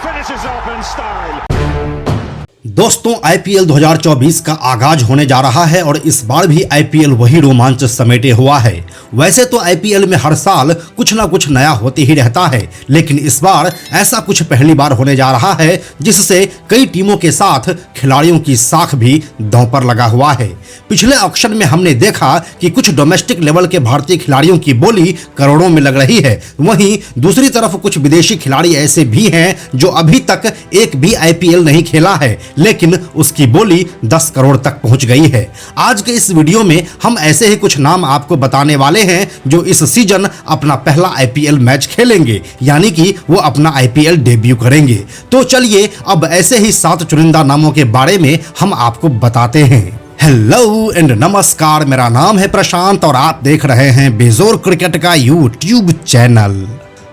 finishes off in style. दोस्तों, IPL 2024 का आगाज होने जा रहा है और इस बार भी आईपीएल वही रोमांच समेटे हुआ है। वैसे तो आईपीएल में हर साल कुछ ना कुछ नया होते ही रहता है, लेकिन इस बार ऐसा कुछ पहली बार होने जा रहा है जिससे कई टीमों के साथ खिलाड़ियों की साख भी दांव पर लगा हुआ है। पिछले ऑक्शन में हमने देखा कि कुछ डोमेस्टिक लेवल के भारतीय खिलाड़ियों की बोली करोड़ों में लग रही है, वहीं दूसरी तरफ कुछ विदेशी खिलाड़ी ऐसे भी हैं जो अभी तक एक भी आईपीएल नहीं खेला है, लेकिन उसकी बोली 10 करोड़ तक पहुंच गई है। आज के इस वीडियो में हम ऐसे ही कुछ नाम आपको बताने वाले हैं जो इस सीजन अपना पहला आईपीएल मैच खेलेंगे, यानी कि वो अपना आईपीएल डेब्यू करेंगे। तो चलिए अब ऐसे ही 7 चुनिंदा नामों के बारे में हम आपको बताते हैं। हेलो एंड नमस्कार, मेरा नाम है प्रशांत और आप देख रहे हैं बेजोर क्रिकेट का यूट्यूब चैनल।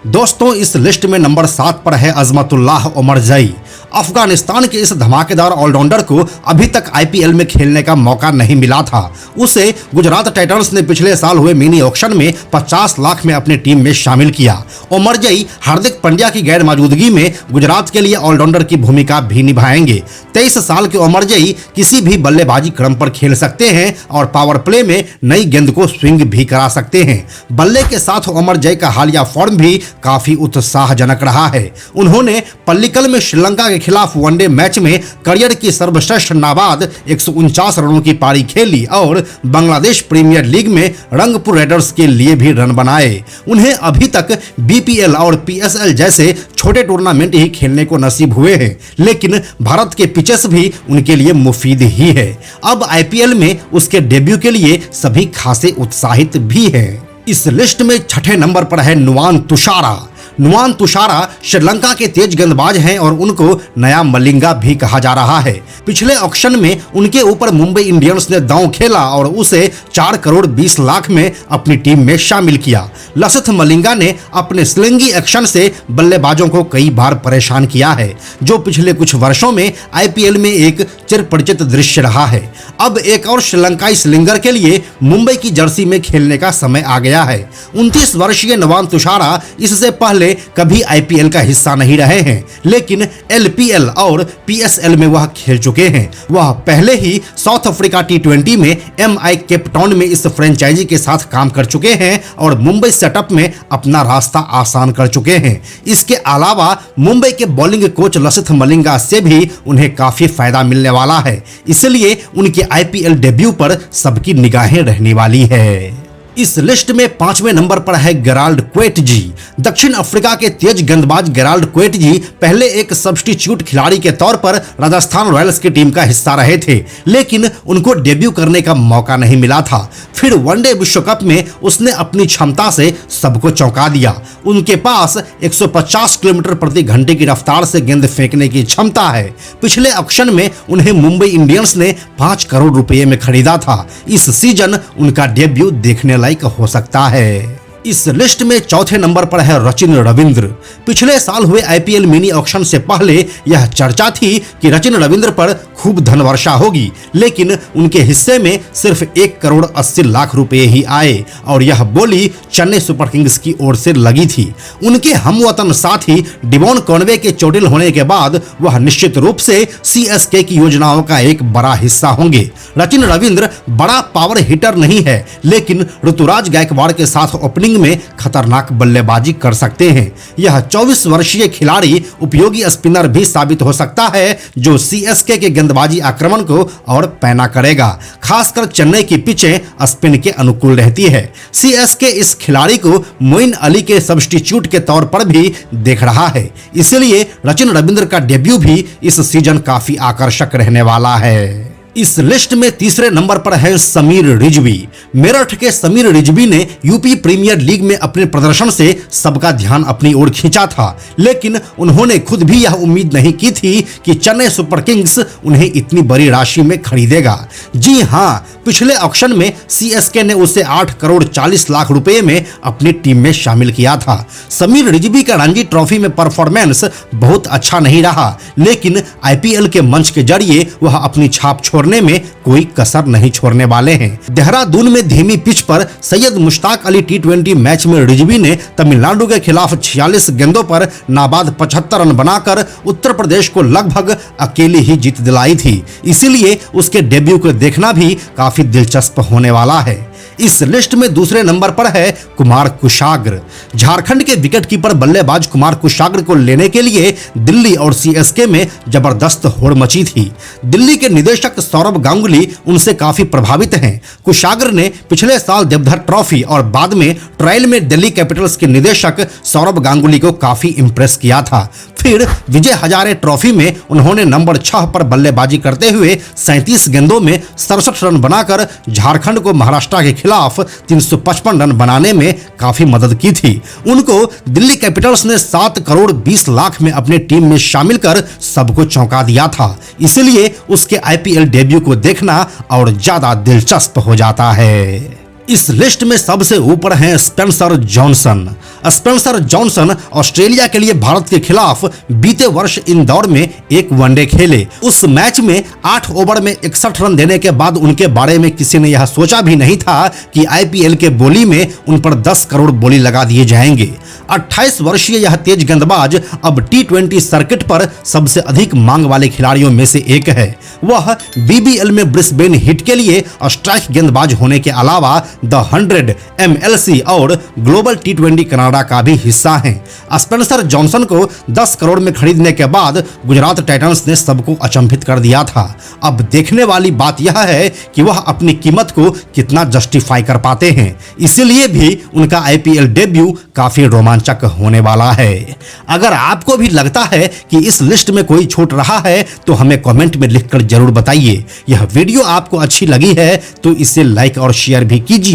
दोस्तों, इस लिस्ट में नंबर 7 पर है अजमतुल्लाह ओमरजई। अफगानिस्तान के इस धमाकेदार ऑलराउंडर को अभी तक आईपीएल में खेलने का मौका नहीं मिला था। उसे गुजरात टाइटंस ने पिछले साल हुए मिनी ऑक्शन में 50 लाख में अपनी टीम में शामिल किया। ओमरजई हार्दिक पांड्या की गैर मौजूदगी में गुजरात के लिए ऑलराउंडर की भूमिका भी निभाएंगे। 23 साल के ओमरजई किसी भी बल्लेबाजी क्रम पर खेल सकते हैं और पावर प्ले में नई गेंद को स्विंग भी करा सकते हैं। बल्ले के साथ ओमरजई का हालिया फॉर्म भी काफी उत्साहजनक रहा है। उन्होंने पल्लिकल में श्रीलंका के खिलाफ वनडे मैच में करियर की सर्वश्रेष्ठ नाबाद 149 रनों की पारी खेली और बांग्लादेश प्रीमियर लीग में रंगपुर रेडर्स के लिए भी रन बनाए। उन्हें अभी तक बीपीएल और पीएसएल जैसे छोटे टूर्नामेंट ही खेलने को नसीब हुए हैं, लेकिन भारत के पिचेस भी उनके लिए मुफीद ही है। अब आईपीएल में उसके डेब्यू के लिए सभी खासे उत्साहित भी हैं। इस लिस्ट में 6ठे नंबर पर है नुआन तुषारा। नुआन तुषारा श्रीलंका के तेज गेंदबाज हैं और उनको नया मलिंगा भी कहा जा रहा है। पिछले ऑक्शन में उनके ऊपर मुंबई इंडियंस ने दांव खेला और उसे 4 करोड़ 20 लाख में अपनी टीम में शामिल किया। लसिथ मलिंगा ने अपने स्लिंगी एक्शन से बल्लेबाजों को कई बार परेशान किया है, जो पिछले कुछ वर्षों में आईपीएल में एक चिरपरिचित दृश्य रहा है। अब एक और श्रीलंकाई स्लिंगर के लिए मुंबई की जर्सी में खेलने का समय आ गया है। 29 वर्षीय नुआन तुषारा इससे पहले कभी आईपीएल का हिस्सा नहीं रहे हैं, लेकिन एलपीएल और पीएसएल में वह खेल चुके हैं। वह पहले ही साउथ अफ्रीका टी20 में एमआई केप टाउन में इस फ्रेंचाइजी के साथ काम कर चुके हैं और मुंबई सेटअप में अपना रास्ता आसान कर चुके हैं। इसके अलावा मुंबई के बॉलिंग कोच लसिथ मलिंगा से भी उन्हें काफी फायदा मिलने वाला है, इसलिए उनके आईपीएल डेब्यू पर सबकी निगाहें रहने वाली है। इस लिस्ट में 5वें नंबर पर है गेराल्ड क्वेटजी। दक्षिण अफ्रीका के तेज गेंदबाज गेराल्ड क्वेटजी पहले एक सब्स्टिट्यूट खिलाड़ी के तौर पर राजस्थान रॉयल्स की टीम का हिस्सा रहे थे, लेकिन उनको डेब्यू करने का मौका नहीं मिला था। फिर वनडे विश्व कप में उसने अपनी क्षमता से सबको चौंका दिया। उनके पास 150 किलोमीटर प्रति घंटे की रफ्तार से गेंद फेंकने की क्षमता है। पिछले ऑक्शन में उन्हें मुंबई इंडियंस ने 5 करोड़ रुपए में खरीदा था। इस सीजन उनका डेब्यू देखने लायक हो सकता है। इस लिस्ट में 4थे नंबर पर है रचिन रविंद्र। पिछले साल हुए आईपीएल मिनी ऑक्शन से पहले यह चर्चा थी कि रचिन रविंद्र पर खूब धनवर्षा होगी, लेकिन उनके हिस्से में सिर्फ 1 करोड़ 80 लाख रुपए ही आए और यह बोली चेन्नई सुपर किंग्स की ओर से लगी थी। उनके हमवतन साथी डिवॉन कॉनवे के चोटिल होने के बाद वह निश्चित रूप से सीएसके की योजनाओं का एक बड़ा हिस्सा होंगे। रचिन रविंद्र बड़ा पावर हिटर नहीं है, लेकिन ऋतुराज गायकवाड़ के साथ ओपनिंग में खतरनाक बल्लेबाजी कर सकते हैं। यह 24 वर्षीय खिलाड़ी उपयोगी स्पिनर भी साबित हो सकता है, जो सीएसके के गेंदबाजी आक्रमण को और पैना करेगा। खासकर चेन्नई की पिचें स्पिन के अनुकूल रहती है। सीएसके इस खिलाड़ी को मोइन अली के सब्स्टिट्यूट के तौर पर भी देख रहा है, इसलिए रचिन रविंद्र का डेब्यू भी इस सीजन काफी आकर्षक रहने वाला है। इस लिस्ट में 3रे नंबर पर है समीर रिजवी। मेरठ के समीर रिजवी ने यूपी प्रीमियर लीग में अपने प्रदर्शन से सबका ध्यान अपनी ओर खींचा था, लेकिन उन्होंने खुद भी यह उम्मीद नहीं की थी कि चेन्नई सुपर किंग्स उन्हें इतनी बड़ी राशि में खरीदेगा। जी हां, पिछले ऑक्शन में सीएसके ने उसे 8 करोड़ 40 लाख रुपए में अपनी टीम में शामिल किया था। समीर रिजवी का रणजी ट्रॉफी में परफॉर्मेंस बहुत अच्छा नहीं रहा, लेकिन आईपीएल के मंच के जरिए वह अपनी छाप छोड़ छोड़ने में कोई कसर नहीं छोड़ने वाले हैं। देहरादून में धीमी पिच पर सैयद मुश्ताक अली टी20 मैच में रिजवी ने तमिलनाडु के खिलाफ 46 गेंदों पर नाबाद 75 रन बनाकर उत्तर प्रदेश को लगभग अकेली ही जीत दिलाई थी। इसीलिए उसके डेब्यू को देखना भी काफी दिलचस्प होने वाला है। इस लिस्ट में दूसरे नंबर पर है कुमार कुशाग्र। झारखंड के विकेटकीपर बल्लेबाज कुमार कुशाग्र को लेने के लिए दिल्ली और सीएसके में जबरदस्त होड़ मची थी। दिल्ली के निदेशक सौरभ गांगुली उनसे काफी प्रभावित हैं। कुशाग्र ने पिछले साल देवधर ट्रॉफी और बाद में ट्रायल में दिल्ली कैपिटल्स के निदेशक सौरभ गांगुली को काफी इंप्रेस किया था। फिर विजय हजारे ट्रॉफी में उन्होंने नंबर 6 पर बल्लेबाजी करते हुए 37 गेंदों में 67 रन बनाकर झारखंड को महाराष्ट्र के खिलाफ 355 रन बनाने में काफी मदद की थी। उनको दिल्ली कैपिटल्स ने 7 करोड़ 20 लाख में अपने टीम में शामिल कर सबको चौंका दिया था। इसलिए उसके आईपीएल डेब्यू को देखना और ज्यादा दिलचस्प हो जाता है। इस लिस्ट में सबसे ऊपर हैं Spencer Johnson. Spencer Johnson Australia के लिए भारत के खिलाफ बीते वर्ष इंदौर में एक वनडे खेले। उस मैच में 8 ओवर में 61 रन देने के बाद उनके बारे में किसी ने यह सोचा भी नहीं था कि आईपीएल के बोली में उन पर 10 करोड़ बोली लगा दिए जाएंगे। 28 वर्षीय यह तेज गेंदबाज अब टी20 सर्किट पर सबसे अधिक मांग वाले खिलाड़ियों में से एक है। वह बीबीएल में ब्रिस्बेन हिट के लिए स्ट्राइक गेंदबाज होने के अलावा द 100 MLC और ग्लोबल टी20 कनाडा का भी हिस्सा हैं। स्पेंसर जॉनसन को 10 करोड़ में खरीदने के बाद गुजरात टाइटंस ने सबको अचंभित कर दिया था। अब देखने वाली बात यह है कि वह अपनी कीमत को कितना जस्टिफाई कर पाते हैं। इसीलिए भी उनका आईपीएल डेब्यू काफी रोमांचक होने वाला है। अगर आपको भी लगता है कि इस लिस्ट में कोई छूट रहा है तो हमें कमेंट में लिखकर जरूर बताइए। यह वीडियो आपको अच्छी लगी है तो इसे लाइक और शेयर भी कीजिए।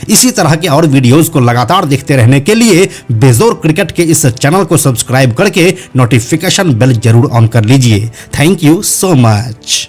इसी तरह के और वीडियोस को लगातार देखते रहने के लिए बेजोर क्रिकेट के इस चैनल को सब्सक्राइब करके नोटिफिकेशन बेल जरूर ऑन कर लीजिए। Thank you so much.